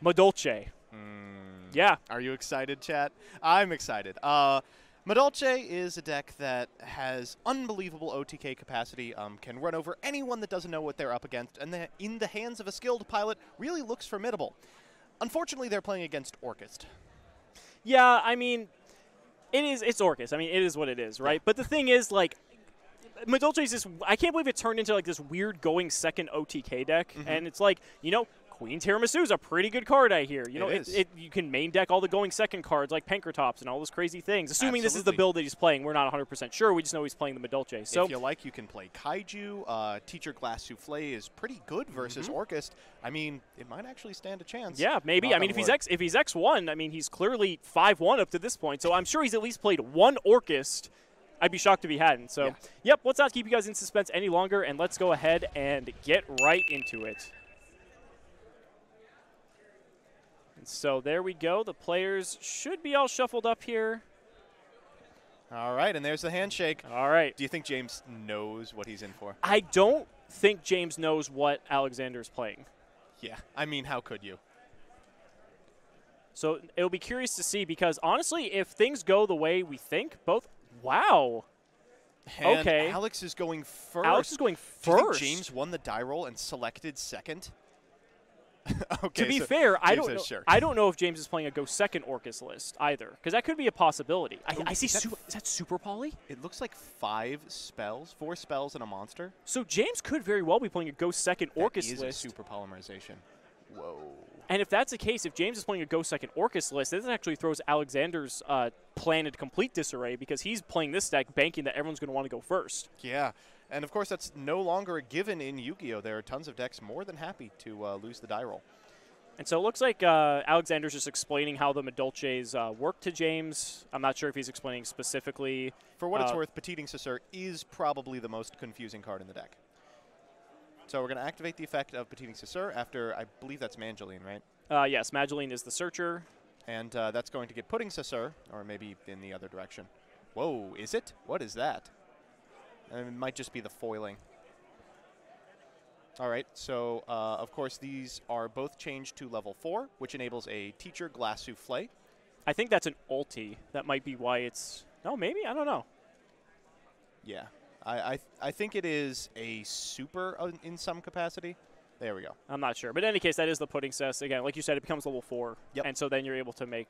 Madolche. Yeah. Are you excited, chat? I'm excited. Madolche is a deck that has unbelievable OTK capacity, can run over anyone that doesn't know what they're up against, and in the hands of a skilled pilot really looks formidable. Unfortunately, they're playing against Orcust. Yeah, I mean, it's Orcust. I mean, it is what it is, right? Yeah. But the thing is, like, Madolche is this, I can't believe it turned into, like, this weird going second OTK deck, and it's like, you know, Queen Tiramisu is a pretty good card, I hear. You know, you can main deck all the going second cards like Pankratops and all those crazy things. Assuming this is the build that he's playing, we're not 100% sure. We just know he's playing the Madolche. So if you like, you can play Kaiju. Teacher Glass Souffle is pretty good versus Orcust. I mean, it might actually stand a chance. Yeah, maybe. I mean, if he's X1, I mean, he's clearly 5-1 up to this point. So I'm sure he's at least played one Orcust. I'd be shocked if he hadn't. So, yep, let's not keep you guys in suspense any longer, and let's go ahead and get right into it. So there we go. The players should be all shuffled up here. All right, and there's the handshake. All right. Do you think James knows what he's in for? I don't think James knows what Alexander's playing. Yeah, I mean, how could you? So it'll be curious to see because, honestly, if things go the way we think, both – wow. And okay. Alex is going first. Alex is going first. Do you think James won the die roll and selected second? Okay, to be fair, I don't know if James is playing a go second Orcust list either, because that could be a possibility. I see. Is that Super Poly? It looks like 4 spells, and a monster. So James could very well be playing a go second Orcust list. That is a super polymerization. Whoa. And if that's the case, if James is playing a go second Orcust list, this actually throws Alexander's plan into complete disarray because he's playing this deck, banking that everyone's going to want to go first. Yeah. And, of course, that's no longer a given in Yu-Gi-Oh! There are tons of decks more than happy to lose the die roll. And so it looks like Alexander's just explaining how the Madolches work to James. I'm not sure if he's explaining specifically. For what it's worth, Petiting Sussur is probably the most confusing card in the deck. So we're going to activate the effect of Petiting Sussur after, I believe that's Mangeline, right? Yes, Mangeline is the searcher. And that's going to get Pudding Sussur, or maybe in the other direction. Whoa, is it? What is that? It might just be the foiling. All right, so, of course, these are both changed to level 4, which enables a Teacher Glass Souffle. I think that's an ulti. That might be why it's... No, maybe? I don't know. Yeah. I think it is a super in some capacity. There we go. I'm not sure. But in any case, that is the Pudding Cess. Again, like you said, it becomes level 4. Yep. And so then you're able to make...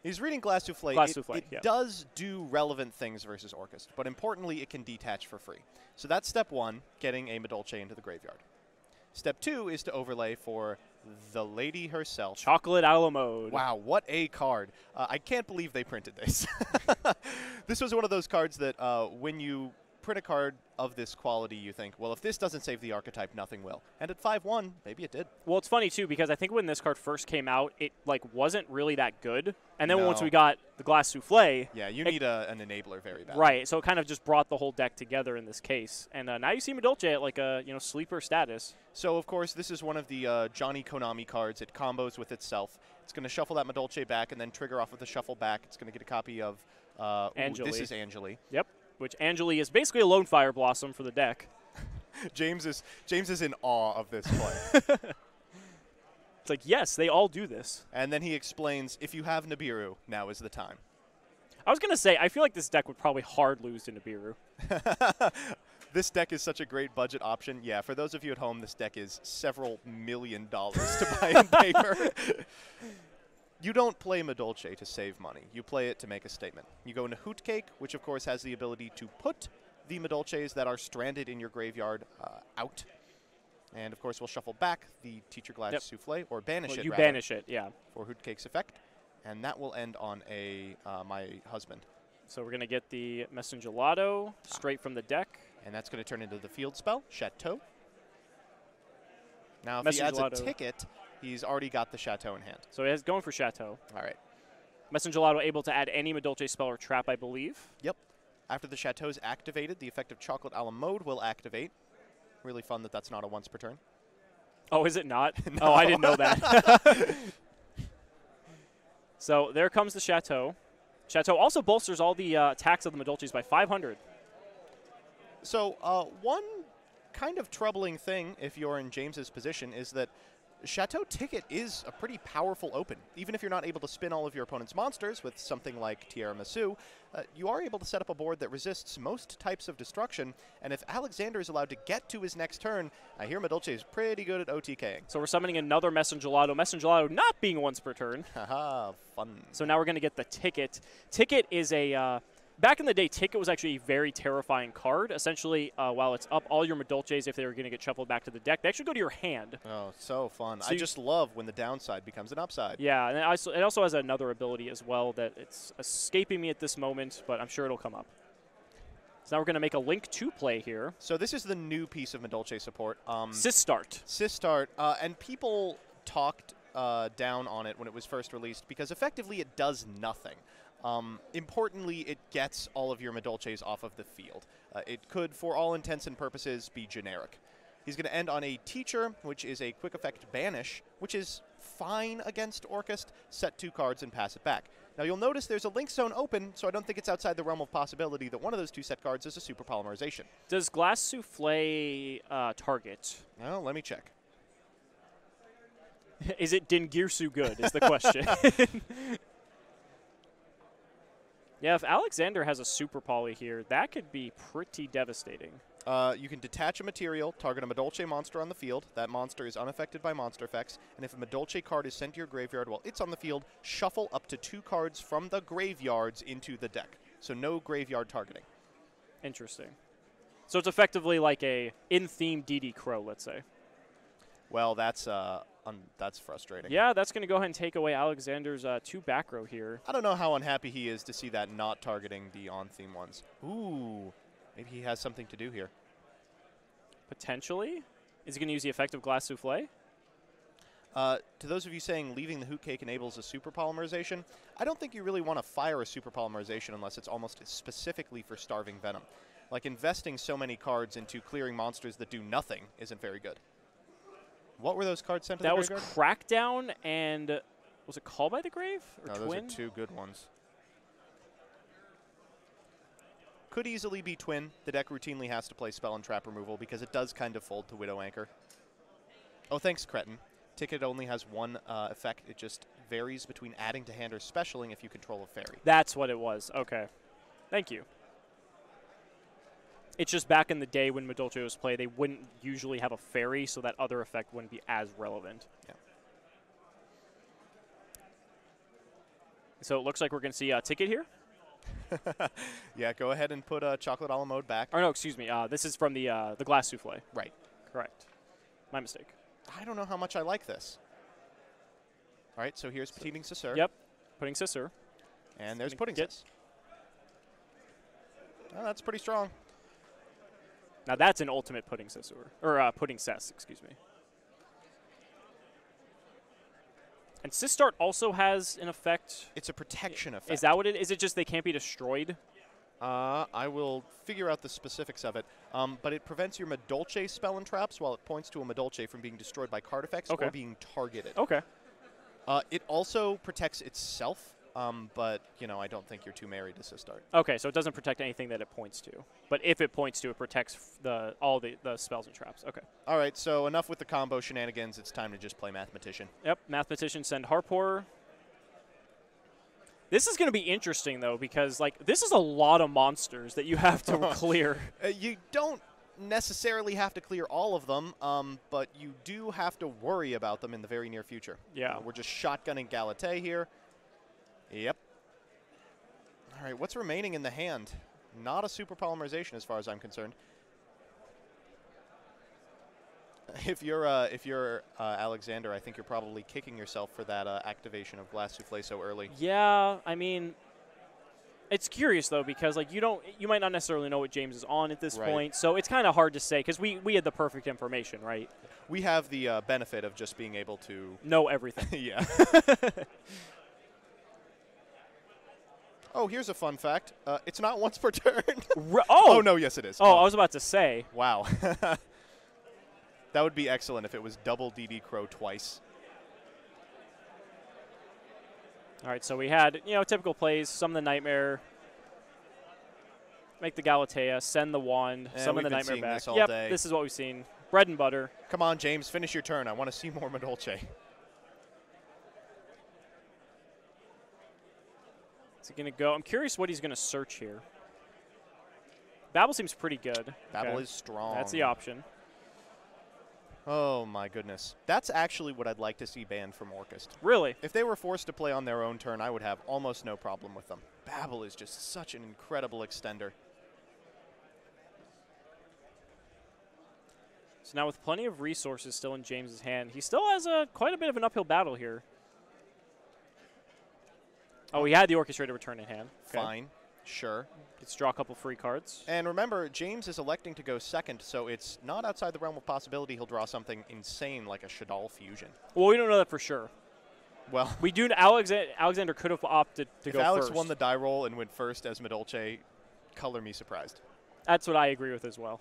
He's reading Glass Souffle. It does do relevant things versus Orcust, but importantly, it can detach for free. So that's step 1, getting a Madolche into the graveyard. Step 2 is to overlay for the lady herself. Chocolate a la mode. Wow, what a card. I can't believe they printed this. This was one of those cards that when you print a card of this quality, you think, well, if this doesn't save the archetype, nothing will. And at 5-1, maybe it did. Well, it's funny, too, because I think when this card first came out, it wasn't really that good. And then once we got the Glass Souffle... Yeah, you need an enabler very badly. Right, so it kind of just brought the whole deck together in this case. And now you see Madolche at, like, a sleeper status. So, of course, this is one of the Johnny Konami cards. It combos with itself. It's going to shuffle that Madolche back and then trigger off of the shuffle back. It's going to get a copy of... this is Angeli. Yep. Which Angeli is basically a lone Fire Blossom for the deck. James is in awe of this play. It's like, yes, they all do this. And then he explains, if you have Nibiru, now is the time. I was going to say, I feel like this deck would probably hard lose to Nibiru. This deck is such a great budget option. Yeah, for those of you at home, this deck is several $1 million to buy in paper. You don't play Madolche to save money. You play it to make a statement. You go into Hoot Cake, which, of course, has the ability to put the Madolches that are stranded in your graveyard out. And, of course, we'll shuffle back the Teacher Glass Souffle, or banish it, You rather, banish it, yeah. for Hoot Cake's effect. And that will end on a my husband. So we're going to get the Messengelato straight from the deck. And that's going to turn into the field spell, Chateau. Now, if he adds a ticket... He's already got the Chateau in hand. So he's going for Chateau. All right. Messengelato able to add any Madolche spell or trap, I believe. Yep. After the Chateau is activated, the effect of Chocolate a la mode will activate. Really fun that that's not a once per turn. Oh, is it not? No. Oh, I didn't know that. So there comes the Chateau. Chateau also bolsters all the attacks of the Madolches by 500. So one kind of troubling thing, if you're in James's position, is that Chateau Ticket is a pretty powerful open. Even if you're not able to spin all of your opponent's monsters with something like Tiramisu, you are able to set up a board that resists most types of destruction, and if Alexander is allowed to get to his next turn, I hear Madolche is pretty good at OTKing. So we're summoning another Messengelato. Messengelato not being once per turn. Haha, fun. So now we're going to get the Ticket. Ticket is a... back in the day, Ticket was actually a very terrifying card. Essentially, while it's up, all your Madolches, if they were going to get shuffled back to the deck, they actually go to your hand. Oh, so fun. So I just love when the downside becomes an upside. Yeah, and it also has another ability as well that it's escaping me at this moment, but I'm sure it'll come up. So now we're going to make a Link 2 play here. So this is the new piece of Madolche support. Sistart. Sistart, and people talked down on it when it was first released because effectively it does nothing. Importantly, it gets all of your Madolches off of the field. It could, for all intents and purposes, be generic. He's going to end on a Teacher, which is a quick effect banish, which is fine against Orcust. Set 2 cards and pass it back. Now you'll notice there's a Link Zone open, so I don't think it's outside the realm of possibility that one of those 2 set cards is a Super Polymerization. Does Glass Souffle target? Well, let me check. Is it Dingirsu good, is the question. Yeah, if Alexander has a Super Poly here, that could be pretty devastating. You can detach a material, target a Madolche monster on the field. That monster is unaffected by monster effects. And if a Madolche card is sent to your graveyard while it's on the field, shuffle up to 2 cards from the graveyards into the deck. So no graveyard targeting. Interesting. So it's effectively like a in-theme DD Crow, let's say. Well, that's frustrating. Yeah, that's going to go ahead and take away Alexander's 2 back row here. I don't know how unhappy he is to see that not targeting the on-theme ones. Ooh, maybe he has something to do here. Potentially? Is he going to use the effect of Glass Souffle? To those of you saying leaving the Hoot Cake enables a Super Polymerization, I don't think you really want to fire a Super Polymerization unless it's almost specifically for Starving Venom. Like, investing so many cards into clearing monsters that do nothing isn't very good. What were those cards sent to the graveyard? That was Crackdown and... Was it Call by the Grave? Or no, Twin? Those are 2 good ones. Could easily be Twin. The deck routinely has to play Spell and Trap removal because it does kind of fold to Widow Anchor. Oh, thanks, Cretin. Ticket only has 1 effect. It just varies between adding to hand or specialing if you control a fairy. That's what it was. Okay. Thank you. It's just back in the day when Madolche was played, they wouldn't usually have a fairy, so that other effect wouldn't be as relevant. Yeah. So it looks like we're going to see a Ticket here. Yeah, go ahead and put Chocolate a la mode back. Or no, excuse me. This is from the Glass Souffle. Right. Correct. My mistake. I don't know how much I like this. All right, so here's Petting Cesur. Yep. Pudding Cesur. And there's Pudding Cesur. Oh, that's pretty strong. Now that's an ultimate Pudding Cesur. Or Pudding Cess, excuse me. And Sistart also has an effect. It's a protection effect. Is that what it is? Is it just they can't be destroyed? I will figure out the specifics of it. But it prevents your Madolche spell and traps while it points to a Madolche from being destroyed by card effects or being targeted. Okay. It also protects itself, but, you know, I don't think you're too married to Sistart. Okay, so it doesn't protect anything that it points to. But if it points to, it protects all the spells and traps. Okay. All right, so enough with the combo shenanigans. It's time to just play Mathematician. Yep, Mathematician, send Harpor. This is going to be interesting, though, because, like, this is a lot of monsters that you have to clear. You don't necessarily have to clear all of them, but you do have to worry about them in the very near future. Yeah. We're just shotgunning Galate here. Yep. All right, what's remaining in the hand? Not a Super Polymerization as far as I'm concerned. If you're Alexander, I think you're probably kicking yourself for that activation of Glass Souffle so early. Yeah, I mean, it's curious though because like you might not necessarily know what James is on at this point, so it's kind of hard to say because we had the perfect information, right? We have the benefit of just being able to know everything. Yeah. Oh, here's a fun fact. It's not once per turn. Oh no, yes it is. Oh, I was about to say. Wow. That would be excellent if it was double DD Crow twice. All right, so we had, typical plays, summon the Nightmare, make the Galatea, send the Wand, summon the Nightmare back. This all day. This is what we've seen. Bread and butter. Come on, James, finish your turn. I want to see more Madolche. Is he going to go? I'm curious what he's going to search here. Babel seems pretty good. Babel Okay. is strong. That's the option. Oh, my goodness. That's actually what I'd like to see banned from Orcust. Really? If they were forced to play on their own turn, I would have almost no problem with them. Babel is just such an incredible extender. So now with plenty of resources still in James's hand, he still has quite a bit of an uphill battle here. Oh, he had the Orchestrator return in hand. Okay. Fine. Sure. Let's draw a couple free cards. And remember, James is electing to go second, so it's not outside the realm of possibility he'll draw something insane like a Shadal fusion. Well, we don't know that for sure. Well, We do. Alexander could have opted to if go Alex first. won the die roll and went first as Madolche, color me surprised. That's what I agree with as well.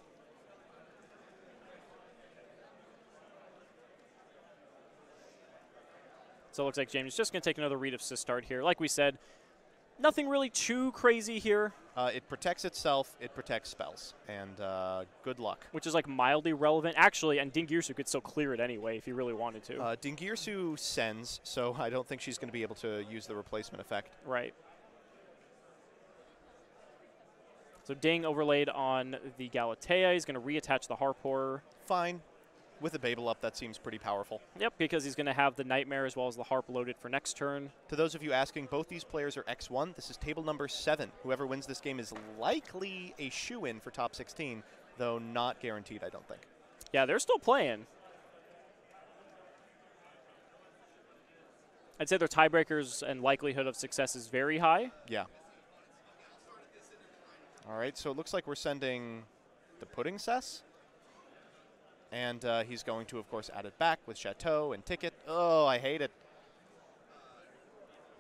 So it looks like James is just going to take another read of Sistart here. Like we said, nothing really too crazy here. It protects itself, it protects spells, and good luck. Which is like mildly relevant. Actually, and Dingirsu could still clear it anyway if he really wanted to. Dingirsu sends, so I don't think she's going to be able to use the replacement effect. Right. So Ding overlaid on the Galatea. He's going to reattach the Harp Horror. Fine. With a Babel up, that seems pretty powerful. Yep, because he's going to have the Nightmare as well as the Harp loaded for next turn. To those of you asking, both these players are X1. This is table number 7. Whoever wins this game is likely a shoo-in for top 16, though not guaranteed, I don't think. Yeah, they're still playing. I'd say their tiebreakers and likelihood of success is very high. Yeah. All right, so it looks like we're sending the Pudding Cess. And he's going to, of course, add it back with Chateau and Ticket. Oh, I hate it.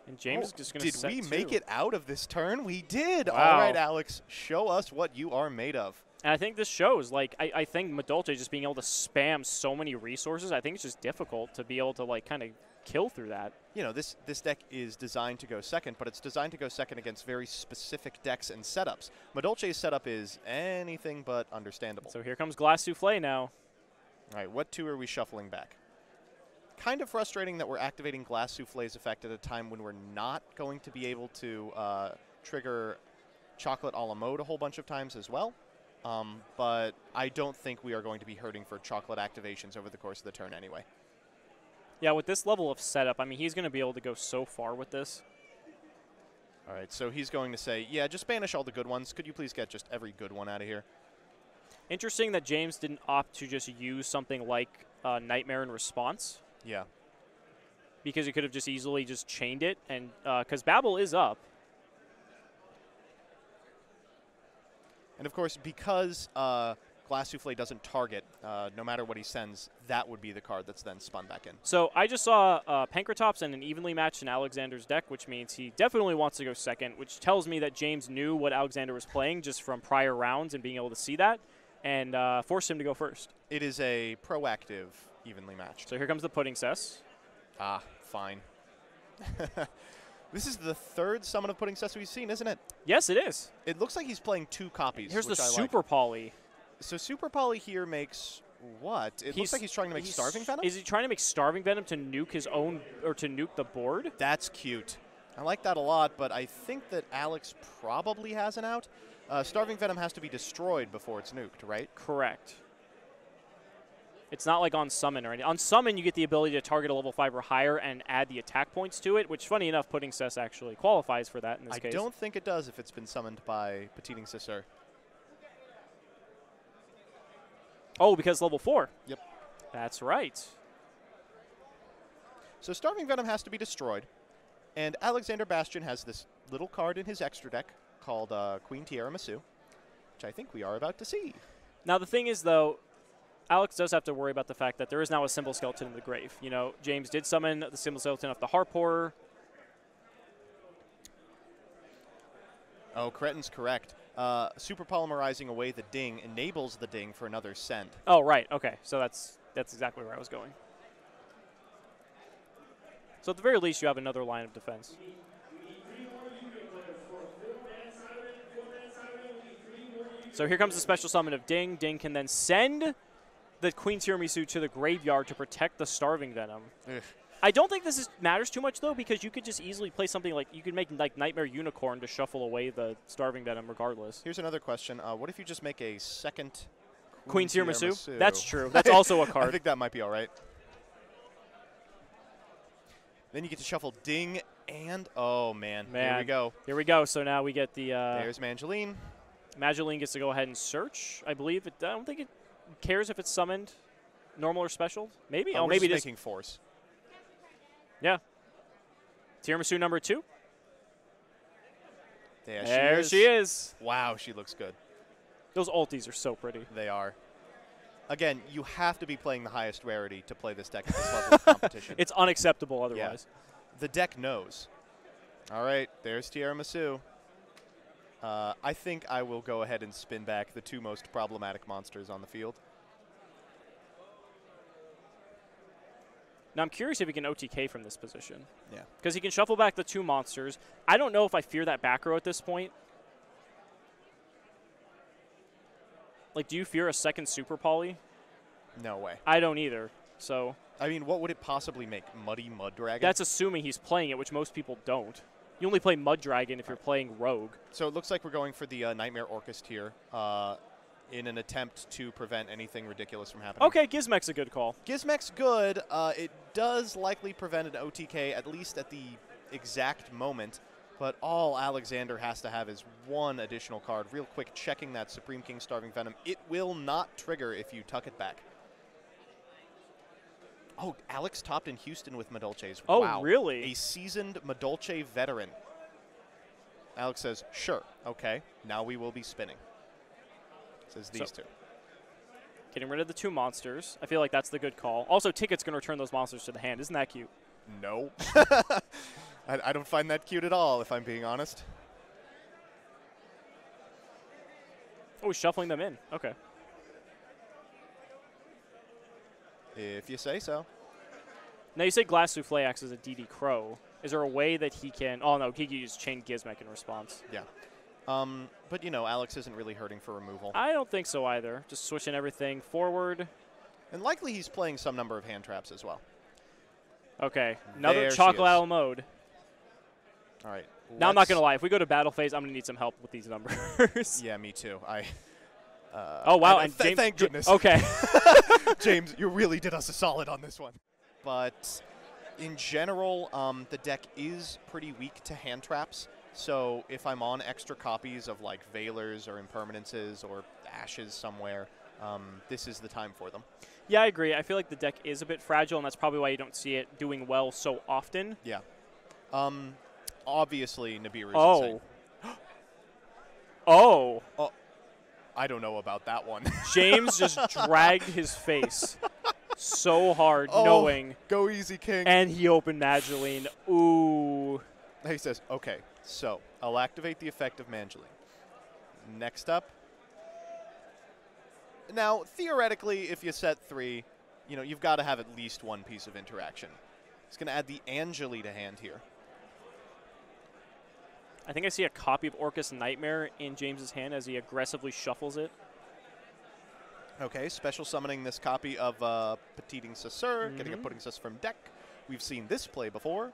And James is just going to set Did we two. make it out of this turn? We did. Wow. All right, Alex, show us what you are made of. And I think this shows, like, I think Madolche just being able to spam so many resources, I think it's just difficult to be able to, like, kind of kill through that. You know, this deck is designed to go second, but it's designed to go second against very specific decks and setups. Madolche's setup is anything but understandable. So here comes Glass Souffle now. All right, what two are we shuffling back? Kind of frustrating that we're activating Glass Souffle's effect at a time when we're not going to be able to trigger Chocolate a la mode a whole bunch of times as well. But I don't think we are going to be hurting for Chocolate activations over the course of the turn anyway. Yeah, with this level of setup, I mean, he's going to be able to go so far with this. All right, so he's going to say, yeah, just banish all the good ones. Could you please get just every good one out of here? Interesting that James didn't opt to just use something like Nightmare in response. Yeah. Because he could have just easily just chained it, and because Babel is up. And, of course, because Glass Souffle doesn't target, no matter what he sends, that would be the card that's then spun back in. So I just saw Pankratops and an evenly matched in Alexander's deck, which means he definitely wants to go second, which tells me that James knew what Alexander was playing just from prior rounds and being able to see that, and forced him to go first. It is a proactive evenly matched. So here comes the Pudding Cess. Ah, fine. This is the third summon of Pudding Cess we've seen, isn't it? Yes, it is. It looks like he's playing 2 copies. Here's the which I Super like. Poly. So Super Poly here makes what? It looks like he's trying to make Starving Venom? Is he trying to make Starving Venom to nuke his own, or to nuke the board? That's cute. I like that a lot, but I think that Alex probably has an out. Starving Venom has to be destroyed before it's nuked, right? Correct. It's not like on Summon or anything. On Summon, you get the ability to target a level 5 or higher and add the attack points to it, which, funny enough, Pudding Cess actually qualifies for that in this case. I don't think it does if it's been summoned by Petiting Sisser. Oh, because level 4. Yep. That's right. So Starving Venom has to be destroyed, and Alexander Bastion has this little card in his extra deck called Queen Tiramisu, which I think we are about to see. Now, the thing is, though, Alex does have to worry about the fact that there is now a Symbol Skeleton in the grave. You know, James did summon the Symbol Skeleton off the Harp Horror. Oh, Cretin's correct. Super polymerizing away the ding enables the ding for another send. Oh, right. Okay. So that's exactly where I was going. So at the very least, you have another line of defense. So here comes the special summon of Ding. Ding can then send the Queen Tiramisu to the graveyard to protect the Starving Venom. Ugh. I don't think this matters too much, though, because you could just easily play something like, you could make like Nightmare Unicorn to shuffle away the Starving Venom regardless. Here's another question. What if you just make a second Queen Tiramisu? That's true. That's also a card. I think that might be all right. Then you get to shuffle Ding and, oh, man. Here we go. Here we go. So now we get the... There's Mangeline. Madolche gets to go ahead and search, I believe. I don't think it cares if it's summoned normal or special. Maybe? Oh, maybe it is. Making force. Yeah. Tiramisu number 2. There she is. Wow, she looks good. Those ultis are so pretty. They are. Again, you have to be playing the highest rarity to play this deck at this level of competition. It's unacceptable otherwise. Yeah. The deck knows. All right, there's Tiramisu. I think I will go ahead and spin back the 2 most problematic monsters on the field. Now, I'm curious if he can OTK from this position. Yeah. Because he can shuffle back the 2 monsters. I don't know if I fear that back row at this point. Like, do you fear a second Super Poly? No way. I don't either. So. I mean, what would it possibly make? Muddy Mud Dragon? That's assuming he's playing it, which most people don't. You only play Mud Dragon if you're playing Rogue. So it looks like we're going for the Nightmare Orcust here in an attempt to prevent anything ridiculous from happening. Okay, Gizmek's a good call. Gizmek's good. It does likely prevent an OTK, at least at the exact moment. But all Alexander has to have is 1 additional card. Real quick, checking that Supreme King Starving Venom. It will not trigger if you tuck it back. Oh, Alex topped in Houston with Madolches. Oh, wow. really? A seasoned Madolche veteran. Alex says, sure, okay, now we will be spinning. Says these 2. Getting rid of the 2 monsters. I feel like that's the good call. Also, Ticket's going to return those monsters to the hand. Isn't that cute? No. I don't find that cute at all, if I'm being honest. Oh, he's shuffling them in. Okay. If you say so. Now, you say Glass Souffle acts as a DD Crow. Is there a way that he can... Oh, no, he can use Chain Gizmek in response. Yeah. But, you know, Alex isn't really hurting for removal. I don't think so either. Just switching everything forward. And likely he's playing some number of hand traps as well. Okay. Another There Chocolate Owl mode. All right. Now, I'm not going to lie. If we go to battle phase, I'm going to need some help with these numbers. Yeah, me too. Oh, wow. And James, thank goodness. Okay. James, you really did us a solid on this one. But in general, the deck is pretty weak to hand traps. So if I'm on extra copies of like Veilers or Impermanences or Ashes somewhere, this is the time for them. Yeah, I agree. I feel like the deck is a bit fragile, and that's probably why you don't see it doing well so often. Yeah. Obviously, Nibiru's Oh. Oh. Oh. I don't know about that one. James just dragged his face so hard, knowing. Go easy, King. And he opened Madolche. Ooh. He says, okay, so I'll activate the effect of Mangeline. Next up. Now, theoretically, if you set 3, you know, you've got to have at least 1 piece of interaction. He's going to add the Angeli to hand here. I think I see a copy of Orcust Nightmare in James's hand as he aggressively shuffles it. Okay, special summoning this copy of Petiting Saussure, getting a Pudding Sus from deck. We've seen this play before.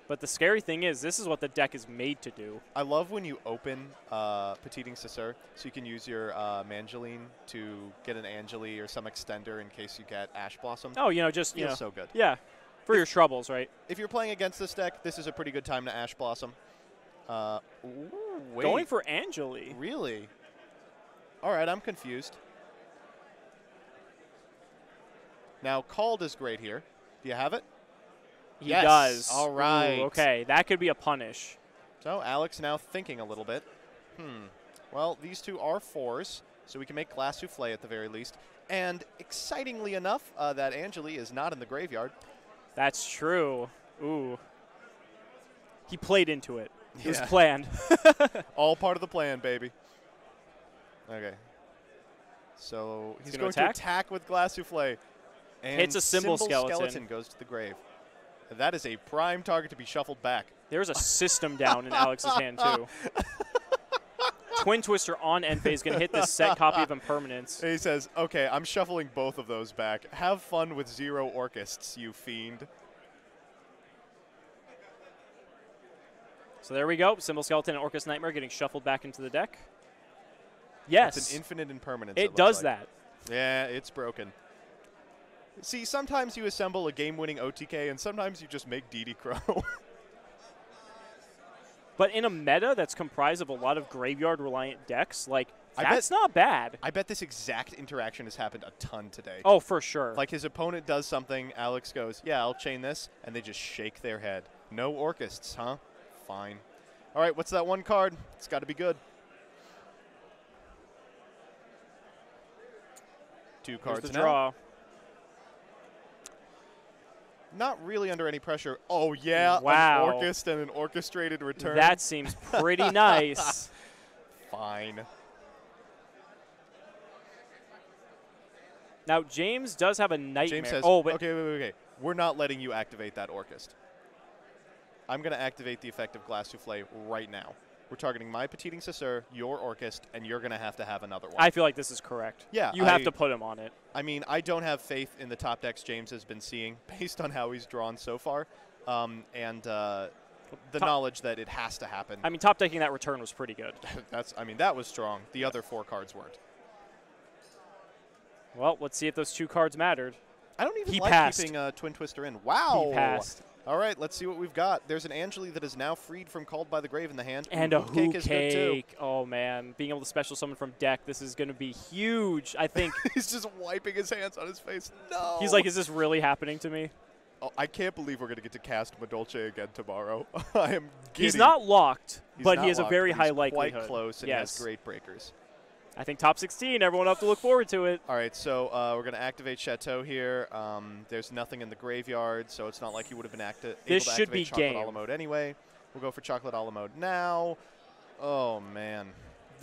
But the scary thing is, this is what the deck is made to do. I love when you open Petiting Saussure, so you can use your Mangeline to get an Angeli or some extender in case you get Ash Blossom. Oh, you know, just, you know. Feels so good. Yeah, for your troubles, right? If you're playing against this deck, this is a pretty good time to Ash Blossom. Wait. Going for Angeli. Really? All right, I'm confused. Now, Called is great here. Do you have it? He yes. does. All right. Ooh, okay, that could be a punish. So Alex now thinking a little bit. Well, these 2 are 4s, so we can make Glass Souffle at the very least. And excitingly enough, that Angeli is not in the graveyard. That's true. Ooh. He played into it. It was Yeah. planned. All part of the plan, baby. Okay. So he's going to attack with Glass Souffle. And hits a Symbol Skeleton. Goes to the grave. That is a prime target to be shuffled back. There's a system down in Alex's hand, too. Twin Twister on end phase going to hit this set copy of Impermanence. He says, okay, I'm shuffling both of those back. Have fun with 0 Orcusts, you fiend. So there we go. Symbol Skeleton and Orcust Nightmare getting shuffled back into the deck. Yes. It's an infinite impermanence. It does like. that. Yeah, it's broken. See, sometimes you assemble a game-winning OTK, and sometimes you just make DD Crow. But in a meta that's comprised of a lot of graveyard-reliant decks, like, that's not bad. I bet this exact interaction has happened a ton today. Oh, for sure. Like, his opponent does something, Alex goes, yeah, I'll chain this, and they just shake their head. No Orcusts, huh? Fine. All right, what's that one card? It's got to be good. 2 cards Here's the now. draw. Not really under any pressure. Oh, yeah. Wow. An Orcust and an orchestrated return. That seems pretty nice. Fine. Now, James does have a Nightmare. James says, oh, but okay, wait. We're not letting you activate that Orcust. I'm going to activate the effect of Glass Souffle right now. We're targeting my Petiting Chasseur, your Orcust, and you're going to have another one. I feel like this is correct. Yeah. You have to put him on it. I mean, I don't have faith in the top decks James has been seeing based on how he's drawn so far, and the knowledge that it has to happen. I mean, top decking that return was pretty good. That was strong. The other 4 cards weren't. Well, let's see if those 2 cards mattered. I don't even like passed. keeping Twin Twister in. Wow. He passed. All right, let's see what we've got. There's an Angeli that is now freed from Called by the Grave in the hand. And a Hoot Cake is good too. Oh, man. Being able to special summon from deck, this is going to be huge. I think. He's just wiping his hands on his face. No. He's like, is this really happening to me? Oh, I can't believe we're going to get to cast Madolche again tomorrow. I am giddy. He's not locked, but not he has a locked, very but high he's likelihood. quite close, and he has great breakers. I think top 16. Everyone will have to look forward to it. All right, so we're going to activate Chateau here. There's nothing in the graveyard, so it's not like he would have been able to activate Chocolate a la mode anyway. We'll go for Chocolate a la mode now. Oh, man.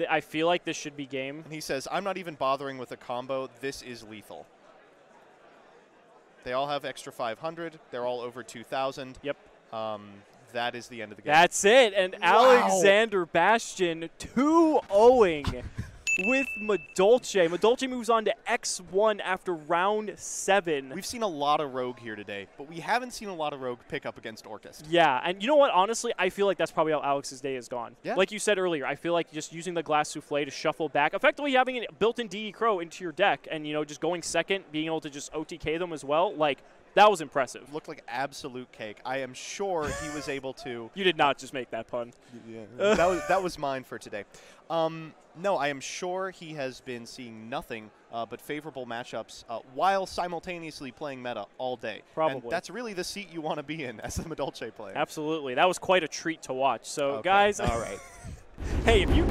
I feel like this should be game. And he says, I'm not even bothering with a combo. This is lethal. They all have extra 500. They're all over 2,000. Yep. That is the end of the game. That's it. And Alexander Bastion 2-0ing with Madolche. Madolche moves on to X1 after round 7. We've seen a lot of Rogue here today, but we haven't seen a lot of Rogue pick up against Orcust. Yeah, and you know what? Honestly, I feel like that's probably how Alex's day has gone. Yeah. Like you said earlier, I feel like just using the Glass Souffle to shuffle back, effectively having a built-in DD Crow into your deck, and just going second, being able to just OTK them as well, like, that was impressive. Looked like absolute cake. I am sure he was able to. You did not just make that pun. Yeah, that was mine for today. No, I am sure he has been seeing nothing but favorable matchups while simultaneously playing meta all day. Probably. And that's really the seat you want to be in as the Madolche player. Absolutely. That was quite a treat to watch. So, okay. guys. All right. Hey, if you